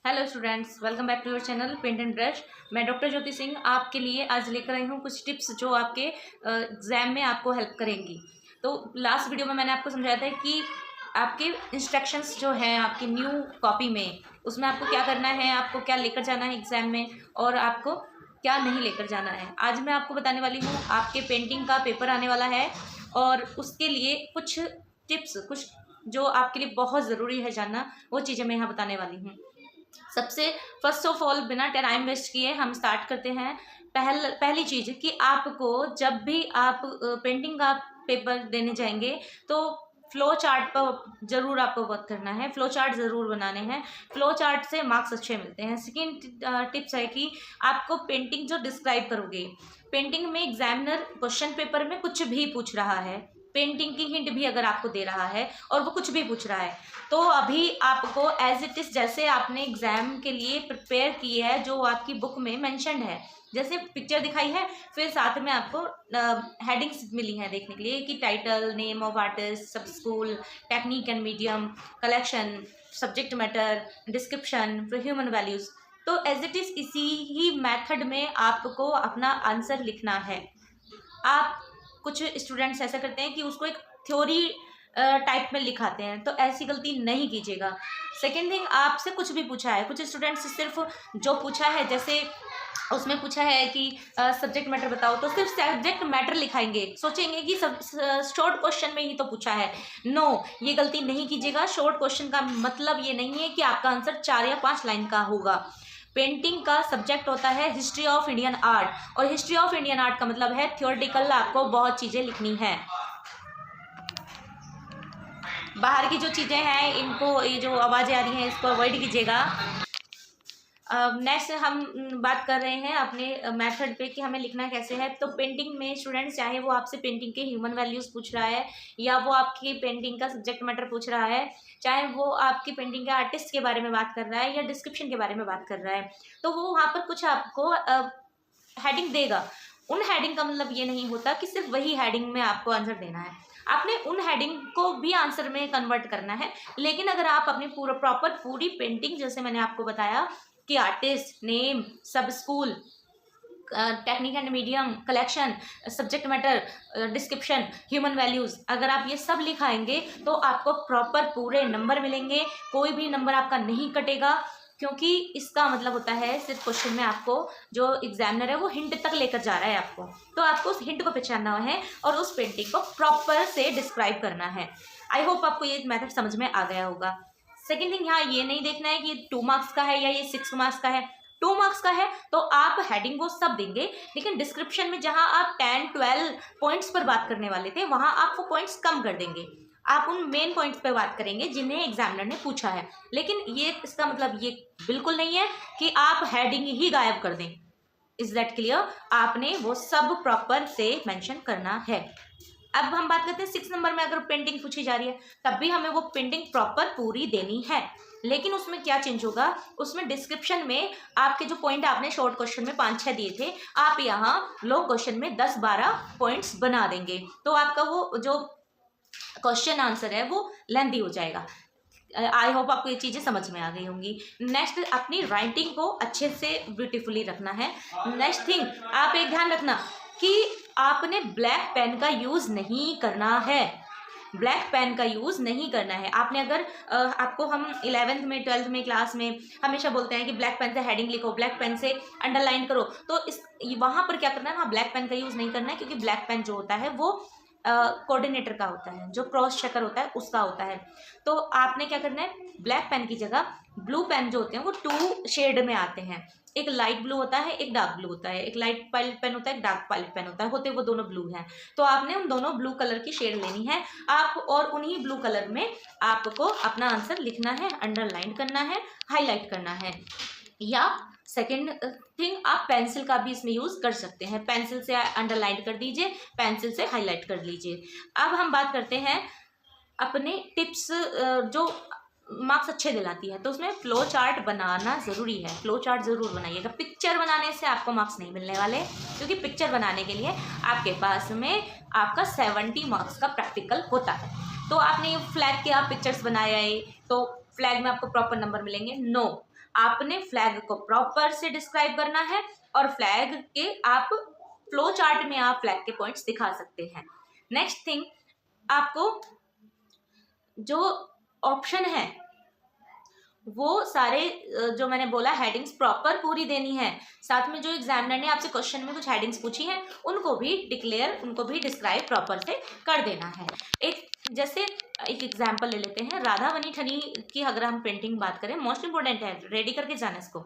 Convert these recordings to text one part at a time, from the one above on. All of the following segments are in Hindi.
Hello students, welcome back to your channel paint and brush. मैं डॉक्टर ज्योति सिंह आपके लिए आज लेकर आई हूँ कुछ टिप्स जो आपके एग्ज़ाम में आपको हेल्प करेंगी। तो लास्ट वीडियो में मैंने आपको समझाया था कि आपके इंस्ट्रक्शंस जो हैं आपकी न्यू कॉपी में, उसमें आपको क्या करना है, आपको क्या लेकर जाना है एग्ज़ाम में और आपको क्या नहीं लेकर जाना है। आज मैं आपको बताने वाली हूँ, आपके पेंटिंग का पेपर आने वाला है और उसके लिए कुछ टिप्स, कुछ जो आपके लिए बहुत ज़रूरी है जानना, वो चीज़ें मैं यहाँ बताने वाली हूँ। सबसे फर्स्ट ऑफ ऑल, बिना टाइम वेस्ट किए हम स्टार्ट करते हैं। पहली चीज़ कि आपको जब भी आप पेंटिंग का पेपर देने जाएंगे तो फ्लो चार्ट पर ज़रूर आपको वर्क करना है, फ्लो चार्ट ज़रूर बनाने हैं। फ्लो चार्ट से मार्क्स अच्छे मिलते हैं। सेकेंड टिप्स है कि आपको पेंटिंग जो डिस्क्राइब करोगे, पेंटिंग में एग्जामिनर क्वेश्चन पेपर में कुछ भी पूछ रहा है, पेंटिंग की हिंट भी अगर आपको दे रहा है और वो कुछ भी पूछ रहा है, तो अभी आपको एज इट इज़ जैसे आपने एग्ज़ाम के लिए प्रिपेयर की है, जो आपकी बुक में मेंशन्ड है, जैसे पिक्चर दिखाई है, फिर साथ में आपको हेडिंग्स मिली हैं देखने के लिए कि टाइटल, नेम ऑफ आर्टिस्ट, सब school, technique and medium, collection, subject matter, description, फिर ह्यूमन वैल्यूज़। तो एज इट इज़ इसी ही मेथड में आपको अपना आंसर लिखना है। आप कुछ स्टूडेंट्स ऐसा करते हैं कि उसको एक थ्योरी टाइप में लिखाते हैं, तो ऐसी गलती नहीं कीजिएगा। सेकेंड थिंग, आपसे कुछ भी पूछा है, कुछ स्टूडेंट्स सिर्फ जो पूछा है, जैसे उसमें पूछा है कि सब्जेक्ट मैटर बताओ, तो सिर्फ सब्जेक्ट मैटर लिखाएंगे, सोचेंगे कि सब शॉर्ट क्वेश्चन में ही तो पूछा है। नो, ये गलती नहीं कीजिएगा। शॉर्ट क्वेश्चन का मतलब ये नहीं है कि आपका आंसर 4 या 5 लाइन का होगा। पेंटिंग का सब्जेक्ट होता है हिस्ट्री ऑफ इंडियन आर्ट, और हिस्ट्री ऑफ इंडियन आर्ट का मतलब है थ्योरेटिकल, आपको बहुत चीज़ें लिखनी है। बाहर की जो चीज़ें हैं, इनको, ये जो आवाज़ें आ रही हैं, इसको अवॉइड कीजिएगा। नेक्स्ट हम बात कर रहे हैं अपने मेथड पे कि हमें लिखना कैसे है। तो पेंटिंग में स्टूडेंट्स, चाहे वो आपसे पेंटिंग के ह्यूमन वैल्यूज़ पूछ रहा है, या वो आपकी पेंटिंग का सब्जेक्ट मैटर पूछ रहा है, चाहे वो आपकी पेंटिंग के आर्टिस्ट के बारे में बात कर रहा है या डिस्क्रिप्शन के बारे में बात कर रहा है, तो वो वहाँ पर कुछ आपको हेडिंग देगा। उन हेडिंग का मतलब ये नहीं होता कि सिर्फ वही हेडिंग में आपको आंसर देना है, आपने उन हेडिंग को भी आंसर में कन्वर्ट करना है। लेकिन अगर आप अपनी प्रॉपर पूरी पेंटिंग, जैसे मैंने आपको बताया कि आर्टिस्ट, नेम, सब school, technique and medium, collection, subject matter, description, human values, अगर आप ये सब लिखाएंगे तो आपको प्रॉपर पूरे नंबर मिलेंगे, कोई भी नंबर आपका नहीं कटेगा, क्योंकि इसका मतलब होता है सिर्फ क्वेश्चन में आपको जो एग्जामिनर है वो हिंट तक लेकर जा रहा है आपको, तो आपको उस हिंट को पहचानना है और उस पेंटिंग को प्रॉपर से डिस्क्राइब करना है। आई होप आपको ये मेथड समझ में आ गया होगा। सेकेंड थिंग, यहाँ ये नहीं देखना है कि 2 मार्क्स का है या ये 6 मार्क्स का है। 2 मार्क्स का है तो आप हेडिंग को सब देंगे, लेकिन डिस्क्रिप्शन में जहाँ आप 10-12 पॉइंट्स पर बात करने वाले थे, वहाँ आप वो पॉइंट्स कम कर देंगे। आप उन मेन पॉइंट्स पर बात करेंगे जिन्हें एग्जामिनर ने पूछा है। लेकिन ये, इसका मतलब ये बिल्कुल नहीं है कि आप हेडिंग ही गायब कर दें। Is that clear? आपने वो सब प्रॉपर से मेंशन करना है। अब हम बात करते हैं 6 नंबर में, अगर पेंटिंग पूछी जा रही है तब भी हमें वो पेंटिंग प्रॉपर पूरी देनी है। लेकिन उसमें क्या चेंज होगा, उसमें डिस्क्रिप्शन में आपके जो पॉइंट आपने शॉर्ट क्वेश्चन में 5-6 दिए थे, आप यहाँ लॉन्ग क्वेश्चन में 10-12 पॉइंट्स बना देंगे, तो आपका वो जो क्वेश्चन आंसर है वो लेंथी हो जाएगा। आई होप आपको ये चीज़ें समझ में आ गई होंगी। नेक्स्ट, अपनी राइटिंग को अच्छे से ब्यूटीफुली रखना है। नेक्स्ट थिंग, आप एक ध्यान रखना कि आपने ब्लैक पेन का यूज़ नहीं करना है। ब्लैक पेन का यूज़ नहीं करना है। आपने अगर आपको हम 11th में, 12th में क्लास में हमेशा बोलते हैं कि ब्लैक पेन से हेडिंग लिखो, ब्लैक पेन से अंडरलाइन करो, तो इस वहाँ पर क्या करना है ना, ब्लैक पेन का यूज़ नहीं करना है, क्योंकि ब्लैक पेन जो होता है वो कोऑर्डिनेटर का होता है, जो क्रॉस चेकर होता है उसका होता है। तो आपने क्या करना है, ब्लैक पेन की जगह ब्लू पेन जो होते हैं वो 2 शेड में आते हैं। एक लाइट ब्लू होता है, एक डार्क ब्लू होता है, एक लाइट पाइलेट पेन होता है, एक डार्क पाइलेट पेन होता है, होते वो दोनों ब्लू हैं। तो आपने उन दोनों ब्लू कलर की शेड लेनी है आप, और उन्हीं ब्लू कलर में आपको अपना आंसर लिखना है, अंडरलाइन करना है, हाईलाइट करना है। या सेकेंड थिंग, आप पेंसिल का भी इसमें यूज़ कर सकते हैं। पेंसिल से अंडरलाइन कर दीजिए, पेंसिल से हाईलाइट कर लीजिए। अब हम बात करते हैं अपने टिप्स जो मार्क्स अच्छे दिलाती है, तो उसमें फ्लो चार्ट बनाना ज़रूरी है। फ्लो चार्ट ज़रूर बनाइएगा। पिक्चर बनाने से आपको मार्क्स नहीं मिलने वाले, क्योंकि पिक्चर बनाने के लिए आपके पास में आपका 70 मार्क्स का प्रैक्टिकल होता है। तो आपने फ्लैग के आप पिक्चर्स बनाए तो फ्लैग में आपको प्रॉपर नंबर मिलेंगे? नो, आपने फ्लैग को प्रॉपर से डिस्क्राइब करना है और फ्लैग के आप फ्लो चार्ट में आप फ्लैग के पॉइंट्स दिखा सकते हैं। नेक्स्ट थिंग, आपको जो ऑप्शन है वो सारे जो मैंने बोला हेडिंग्स प्रॉपर पूरी देनी है। साथ में जो एग्जामिनर ने आपसे क्वेश्चन में कुछ हेडिंग्स पूछी हैं उनको भी डिस्क्राइब प्रॉपर से कर देना है। जैसे एक एग्जाम्पल ले लेते हैं, राधा बनी ठनी की अगर हम पेंटिंग बात करें, मोस्ट इंपोर्टेंट है, रेडी करके जाना इसको।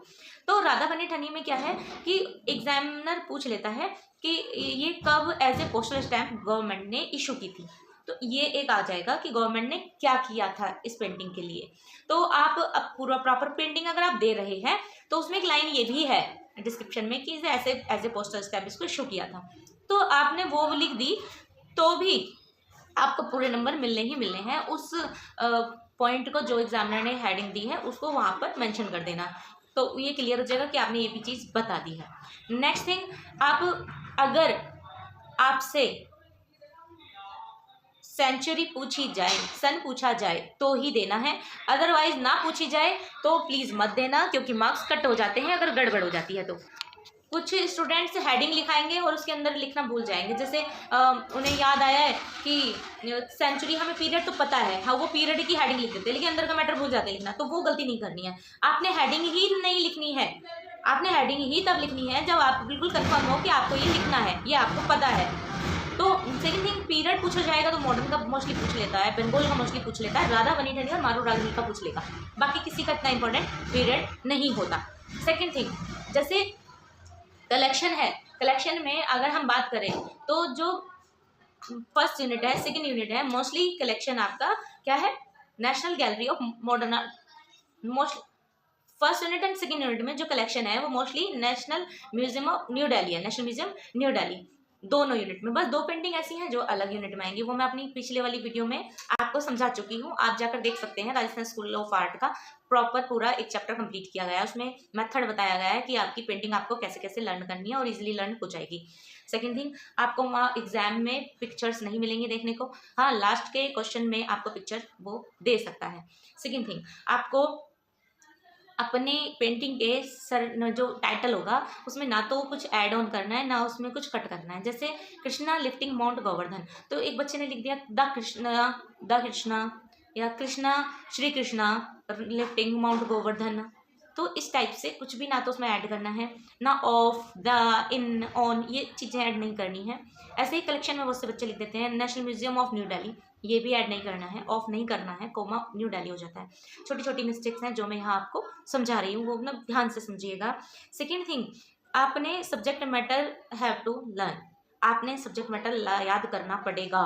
तो राधा बनी ठनी में क्या है कि एग्जामिनर पूछ लेता है कि ये कब as a postal stamp government ने इशू की थी। तो ये एक आ जाएगा कि गवर्नमेंट ने क्या किया था इस पेंटिंग के लिए। तो आप अब पूरा प्रॉपर पेंटिंग अगर आप दे रहे हैं तो उसमें एक लाइन ये भी है डिस्क्रिप्शन में कि ऐसे एज ए पोस्टल स्टैम्प इसको इशू किया था, तो आपने वो लिख दी तो भी आपको पूरे नंबर मिलने ही मिलने हैं। उस पॉइंट को जो एग्जामिनर ने हेडिंग दी है उसको वहाँ पर मेंशन कर देना, तो ये क्लियर हो जाएगा कि आपने ये भी चीज़ बता दी है। नेक्स्ट थिंग, आप अगर आपसे सेंचुरी पूछी जाए, सन पूछा जाए तो ही देना है, अदरवाइज ना पूछी जाए तो प्लीज़ मत देना, क्योंकि मार्क्स कट हो जाते हैं अगर गड़बड़ हो जाती है तो। कुछ स्टूडेंट्स हेडिंग लिखाएंगे और उसके अंदर लिखना भूल जाएंगे, जैसे उन्हें याद आया है कि सेंचुरी, हमें पीरियड तो पता है, हाँ वो पीरियड की हेडिंग लिख देते हैं लेकिन अंदर का मैटर भूल जाते हैं लिखना, तो वो गलती नहीं करनी है। आपने हेडिंग ही नहीं लिखनी है, आपने हेडिंग ही तब लिखनी है जब आप बिल्कुल कन्फर्म हो कि आपको ये लिखना है, ये आपको पता है। तो सेकंड थिंग, पीरियड पूछा जाएगा तो मॉडर्न का मोस्टली पूछ लेता है, बंगाल का मोस्टली पूछ लेता है, राधा बनी ठनी और मारू रागनी का पूछ लेगा, बाकी किसी का इतना इंपॉर्टेंट पीरियड नहीं होता। सेकंड थिंग, जैसे कलेक्शन है, कलेक्शन में अगर हम बात करें तो जो फर्स्ट यूनिट है, सेकंड यूनिट है, मोस्टली कलेक्शन आपका क्या है, national gallery of modern art. Most first unit and second unit में जो कलेक्शन है वो mostly national museum of new Delhi है, नेशनल म्यूजियम न्यू दिल्ली, दोनों यूनिट में। बस 2 पेंटिंग ऐसी हैं जो अलग यूनिट में आएंगी, वो मैं अपनी पिछले वाली वीडियो में आपको समझा चुकी हूँ, आप जाकर देख सकते हैं। राजस्थान स्कूल ऑफ आर्ट का प्रॉपर पूरा एक चैप्टर कंप्लीट किया गया है, उसमें मेथड बताया गया है कि आपकी पेंटिंग आपको कैसे कैसे लर्न करनी है और इजीली लर्न हो जाएगी। सेकंड थिंग, आपको वहाँ एग्जाम में पिक्चर्स नहीं मिलेंगी देखने को, हाँ लास्ट के क्वेश्चन में आपको पिक्चर वो दे सकता है। सेकंड थिंग, आपको अपने पेंटिंग के सर जो टाइटल होगा उसमें ना तो कुछ ऐड ऑन करना है ना उसमें कुछ कट करना है। जैसे कृष्णा लिफ्टिंग माउंट गोवर्धन, तो एक बच्चे ने लिख दिया द कृष्णा या कृष्णा श्री कृष्णा लिफ्टिंग माउंट गोवर्धन, तो इस टाइप से कुछ भी ना तो उसमें ऐड करना है, ना ऑफ, द, इन, ऑन, ये चीज़ें ऐड नहीं करनी है। ऐसे ही कलेक्शन में बहुत से बच्चे लिख देते हैं national museum of new Delhi, ये भी ऐड नहीं करना है, ऑफ नहीं करना है, कोमा न्यू दिल्ली हो जाता है। छोटी छोटी मिस्टेक्स हैं जो मैं यहाँ आपको समझा रही हूँ, वो अपना ध्यान से समझिएगा। सेकेंड थिंग, आपने subject matter have to learn, आपने सब्जेक्ट मैटर याद करना पड़ेगा,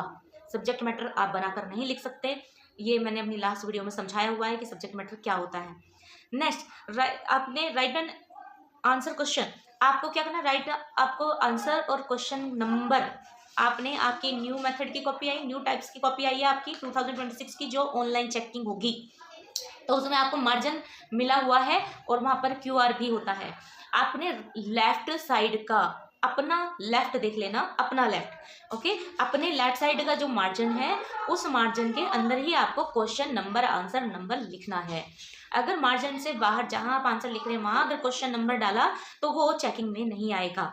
सब्जेक्ट मैटर आप बनाकर नहीं लिख सकते, ये मैंने अपनी लास्ट वीडियो में समझाया हुआ है कि सब्जेक्ट मैटर क्या होता है। नेक्स्ट, आपने राइट एंड आंसर क्वेश्चन, आपको क्या करना, राइट आपको आंसर और क्वेश्चन नंबर, आपने आपकी न्यू मेथड की कॉपी आई, न्यू टाइप्स की कॉपी आई है आपकी 2026 की जो ऑनलाइन चेकिंग होगी, तो उसमें आपको मार्जिन मिला हुआ है और वहाँ पर QR भी होता है। आपने लेफ्ट साइड का अपना लेफ्ट देख लेना, अपना लेफ्ट, ओके, अपने लेफ्ट साइड का जो मार्जिन है उस मार्जिन के अंदर ही आपको क्वेश्चन नंबर आंसर नंबर लिखना है। अगर मार्जिन से बाहर जहां आप आंसर लिख रहे हैं वहां अगर क्वेश्चन नंबर डाला तो वो चेकिंग में नहीं आएगा।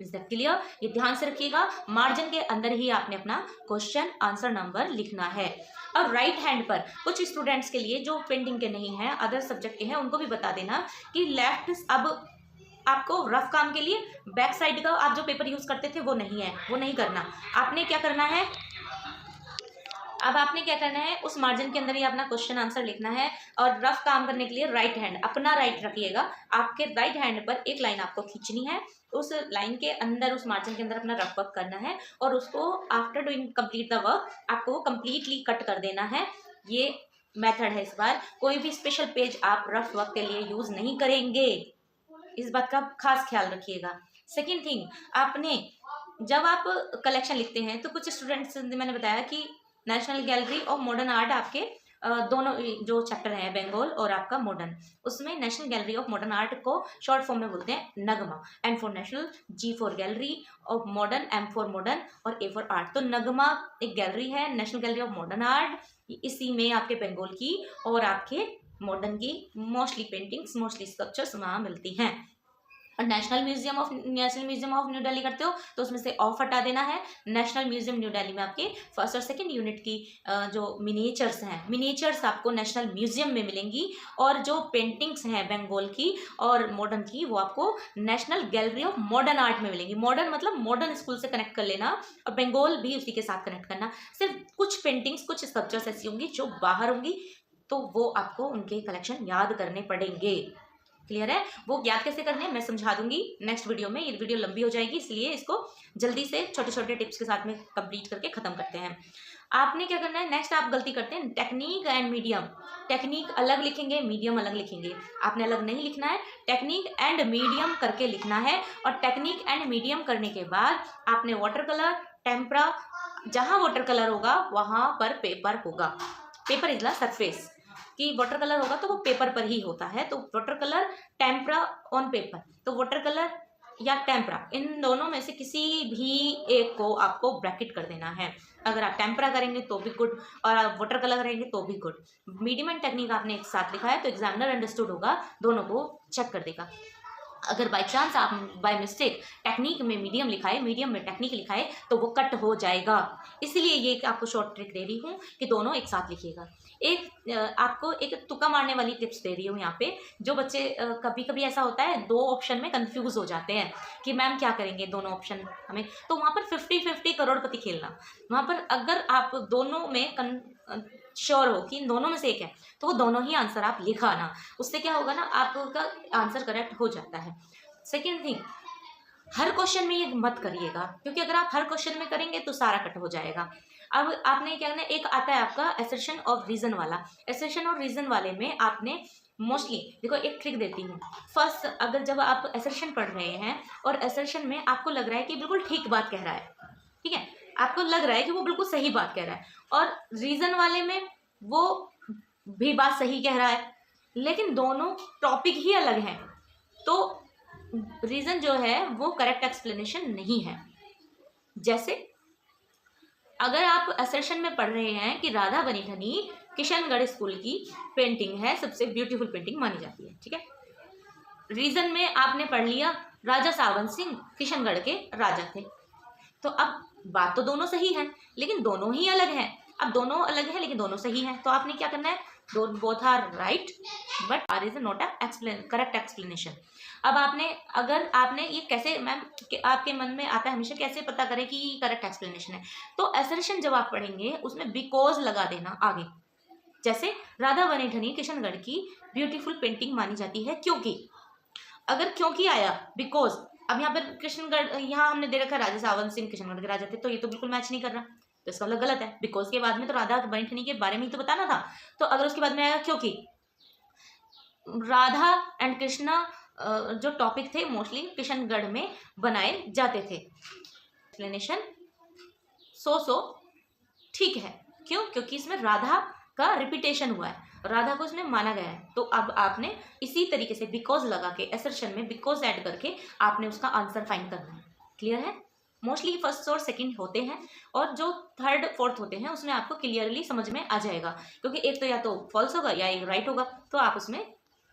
Is that clear? ये ध्यान से रखिएगा, मार्जिन के अंदर ही आपने अपना क्वेश्चन आंसर नंबर लिखना है। और राइट हैंड पर कुछ स्टूडेंट्स के लिए जो पेंटिंग के नहीं है, अदर सब्जेक्ट के हैं, उनको भी बता देना कि लेफ्ट, अब आपको रफ काम के लिए बैक साइड का आप जो पेपर यूज करते थे वो नहीं है, वो नहीं करना। आपने क्या करना है, अब आपने क्या करना है, उस मार्जिन के अंदर ही अपना क्वेश्चन आंसर लिखना है। और रफ काम करने के लिए राइट हैंड, अपना राइट रखिएगा, आपके राइट हैंड पर एक लाइन आपको खींचनी है, उस लाइन के अंदर उस मार्जिन के अंदर अपना रफ वर्क करना है और उसको after doing complete the work आपको कंप्लीटली कट कर देना है। ये मेथड है, इस बार कोई भी स्पेशल पेज आप रफ वर्क के लिए यूज नहीं करेंगे, इस बात का खास ख्याल रखिएगा। सेकेंड थिंग, आपने जब आप कलेक्शन लिखते हैं तो कुछ स्टूडेंट्स, मैंने बताया कि national gallery of modern art आपके दोनों जो चैप्टर हैं बंगाल और आपका मॉडर्न, उसमें national gallery of modern art को शॉर्ट फॉर्म में बोलते हैं नगमा, N for national, G for gallery of modern, M for modern और A फॉर आर्ट। तो नगमा एक गैलरी है, national gallery of modern art, इसी में आपके बंगाल की और आपके मॉडर्न की मोस्टली पेंटिंग्स, मोस्टली स्कल्पचर्स वहाँ मिलती हैं। और national museum of new Delhi करते हो तो उसमें से ऑफ हटा देना है। नेशनल म्यूजियम न्यू दिल्ली में आपके फर्स्ट और सेकंड यूनिट की जो मिनिएचर्स हैं, मिनिएचर्स आपको नेशनल म्यूजियम में मिलेंगी, और जो पेंटिंग्स हैं बंगाल की और मॉडर्न की वो आपको national gallery of modern art में मिलेंगी। मॉडर्न मतलब मॉडर्न स्कूल से कनेक्ट कर लेना, और बंगाल भी उसी के साथ कनेक्ट करना। सिर्फ कुछ पेंटिंग्स, कुछ स्कल्पचर्स ऐसी होंगी जो बाहर होंगी, तो वो आपको उनके कलेक्शन याद करने पड़ेंगे। क्लियर है? वो याद कैसे करने हैं मैं समझा दूंगी नेक्स्ट वीडियो में। ये वीडियो लंबी हो जाएगी, इसलिए इसको जल्दी से छोटे छोटे टिप्स के साथ में कंप्लीट करके खत्म करते हैं। आपने क्या करना है, नेक्स्ट आप गलती करते हैं टेक्निक एंड मीडियम। टेक्निक अलग लिखेंगे, मीडियम अलग लिखेंगे। आपने अलग नहीं लिखना है, टेक्निक एंड मीडियम करके लिखना है। और टेक्निक एंड मीडियम करने के बाद आपने वाटर कलर, टेम्परा, जहाँ वाटर कलर होगा वहाँ पर पेपर होगा। पेपर इज द सरफेस, कि वाटर कलर होगा तो वो पेपर पर ही होता है। तो water colour, tempera on paper. तो वाटर कलर या टेम्परा, इन दोनों में से किसी भी एक को आपको ब्रैकेट कर देना है। अगर आप टेम्परा करेंगे तो भी गुड, और आप वाटर कलर करेंगे तो भी गुड। मीडियम एंड टेक्निक आपने एक साथ लिखा है तो एग्जामिनर अंडरस्टूड होगा, दोनों को चेक कर देगा। अगर बाई चांस आप बाय मिस्टेक टेक्निक में मीडियम लिखा है, मीडियम में टेक्निक लिखा है, तो वो कट हो जाएगा। इसलिए ये आपको शॉर्ट ट्रिक दे रही हूँ कि दोनों एक साथ लिखिएगा। आपको एक तुक्का मारने वाली टिप्स दे रही हूँ यहाँ पे। जो बच्चे कभी कभी ऐसा होता है दो ऑप्शन में कंफ्यूज हो जाते हैं कि मैम क्या करेंगे दोनों ऑप्शन हमें, तो वहाँ पर 50-50 करोड़पति खेलना। वहाँ पर अगर आप दोनों में श्योर हो कि इन दोनों में से एक है, तो वो दोनों ही आंसर आप लिखा ना। उससे क्या होगा ना, आपका आंसर करेक्ट हो जाता है। सेकेंड थिंग, हर क्वेश्चन में ये मत करिएगा, क्योंकि अगर आप हर क्वेश्चन में करेंगे तो सारा कट हो जाएगा। अब आपने क्या करना है, एक आता है आपका एसर्शन ऑफ रीजन वाला। एसर्शन और रीजन वाले में आपने मोस्टली देखो, एक ट्रिक देती हूँ। फर्स्ट, अगर जब आप एसर्शन पढ़ रहे हैं और एसर्शन में आपको लग रहा है कि बिल्कुल ठीक बात कह रहा है, ठीक है, आपको लग रहा है कि वो बिल्कुल सही बात कह रहा है, और रीजन वाले में वो भी बात सही कह रहा है, लेकिन दोनों टॉपिक ही अलग हैं, तो रीजन जो है वो करेक्ट एक्सप्लेनेशन नहीं है। जैसे अगर आप असर्शन में पढ़ रहे हैं कि राधा बनी ठनी किशनगढ़ स्कूल की पेंटिंग है, सबसे ब्यूटीफुल पेंटिंग मानी जाती है, ठीक है। रीजन में आपने पढ़ लिया राजा सावन सिंह किशनगढ़ के राजा थे, तो अब बात तो दोनों सही है लेकिन दोनों ही अलग हैं। अब दोनों अलग हैं लेकिन दोनों सही हैं, तो आपने क्या करना है, both are right but R is not a correct explanation. अब अगर आपने ये कैसे मैम आपके मन में आता है हमेशा, कैसे पता करें कि करेक्ट एक्सप्लेनेशन है, तो असर्शन जब आप पढ़ेंगे उसमें बिकॉज लगा देना आगे। जैसे राधा बनी ठनी किशनगढ़ की ब्यूटीफुल पेंटिंग मानी जाती है क्योंकि, अगर क्योंकि आया बिकॉज, अब यहाँ पर किशनगढ़, यहाँ हमने दे रखा राजा सावन सिंह किशनगढ़ के राजा थे, तो ये तो बिल्कुल मैच नहीं कर रहा, तो इसका मतलब गलत है। बिकॉज के बाद में तो राधा बनी ठनी के बारे में ही तो बताना था, तो अगर उसके बाद में आया क्योंकि, राधा एंड कृष्णा जो टॉपिक थे मोस्टली किशनगढ़ में बनाए जाते थे। एक्सप्लेनेशन सो ठीक है, क्यों, क्योंकि इसमें राधा का रिपीटेशन हुआ है, राधा को इसमें माना गया है। तो अब आपने इसी तरीके से बिकॉज लगा के असर्शन में बिकॉज ऐड करके आपने उसका आंसर फाइंड करना है। क्लियर है? मोस्टली फर्स्ट और सेकंड होते हैं, और जो थर्ड फोर्थ होते हैं उसमें आपको क्लियरली समझ में आ जाएगा, क्योंकि एक तो या तो फॉल्स होगा या एक राइट होगा, तो आप उसमें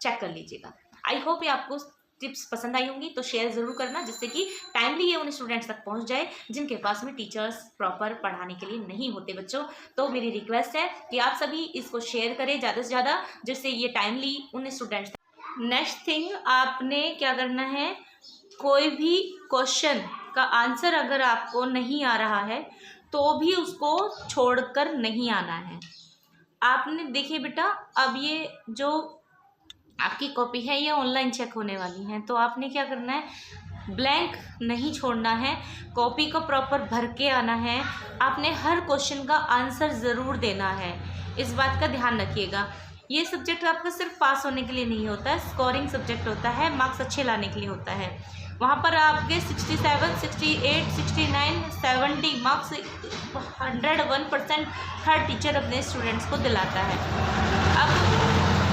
चेक कर लीजिएगा। आई होप ये आपको टिप्स पसंद आई होंगी, तो शेयर ज़रूर करना, जिससे कि टाइमली ये उन स्टूडेंट्स तक पहुंच जाए जिनके पास में टीचर्स प्रॉपर पढ़ाने के लिए नहीं होते बच्चों। तो मेरी रिक्वेस्ट है कि आप सभी इसको शेयर करें ज़्यादा से ज़्यादा, जिससे ये टाइमली उन स्टूडेंट्स तक। नेक्स्ट थिंग, आपने क्या करना है, कोई भी क्वेश्चन का आंसर अगर आपको नहीं आ रहा है तो भी उसको छोड़कर नहीं आना है। आपने देखिए बेटा, अब ये जो आपकी कॉपी है ये ऑनलाइन चेक होने वाली है, तो आपने क्या करना है, ब्लैंक नहीं छोड़ना है, कॉपी को प्रॉपर भर के आना है। आपने हर क्वेश्चन का आंसर ज़रूर देना है, इस बात का ध्यान रखिएगा। ये सब्जेक्ट आपका सिर्फ पास होने के लिए नहीं होता है, स्कोरिंग सब्जेक्ट होता है, मार्क्स अच्छे लाने के लिए होता है। वहाँ पर आपके 67, 68, 69, 70 मार्क्स 101% हर टीचर अपने स्टूडेंट्स को दिलाता है। अब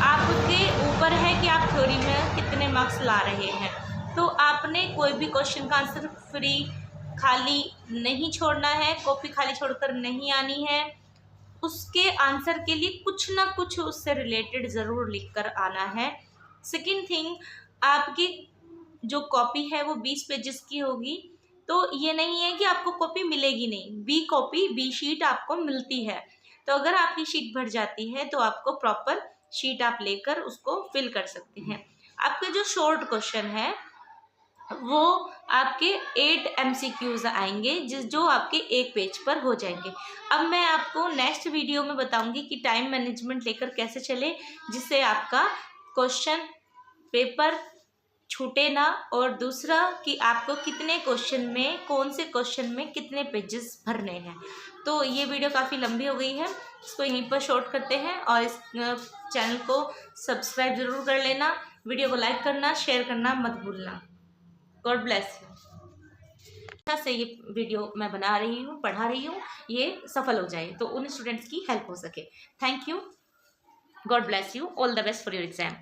आपके ऊपर है कि आप थ्योरी में कितने मार्क्स ला रहे हैं, तो आपने कोई भी क्वेश्चन का आंसर फ्री खाली नहीं छोड़ना है, कॉपी खाली छोड़कर नहीं आनी है। उसके आंसर के लिए कुछ ना कुछ उससे रिलेटेड ज़रूर लिख कर आना है। सेकेंड थिंग, आपकी जो कॉपी है वो 20 पेजेस की होगी, तो ये नहीं है कि आपको कॉपी मिलेगी नहीं, बी कॉपी बी शीट आपको मिलती है। तो अगर आपकी शीट भर जाती है तो आपको प्रॉपर शीट आप लेकर उसको फिल कर सकते हैं। आपके जो शॉर्ट क्वेश्चन है वो आपके 8 MCQs आएंगे जो आपके एक पेज पर हो जाएंगे। अब मैं आपको नेक्स्ट वीडियो में बताऊंगी कि टाइम मैनेजमेंट लेकर कैसे चले, जिससे आपका क्वेश्चन पेपर छूटे ना, और दूसरा कि आपको कितने क्वेश्चन में, कौन से क्वेश्चन में कितने पेजेस भरने हैं। तो ये वीडियो काफ़ी लंबी हो गई है, इसको यहीं पर शॉर्ट करते हैं, और इस चैनल को सब्सक्राइब ज़रूर कर लेना, वीडियो को लाइक करना, शेयर करना मत भूलना। God bless you. अच्छा से ये वीडियो मैं बना रही हूँ, पढ़ा रही हूँ, ये सफल हो जाए तो उन स्टूडेंट्स की हेल्प हो सके। Thank you, God bless you, all the best for your exam.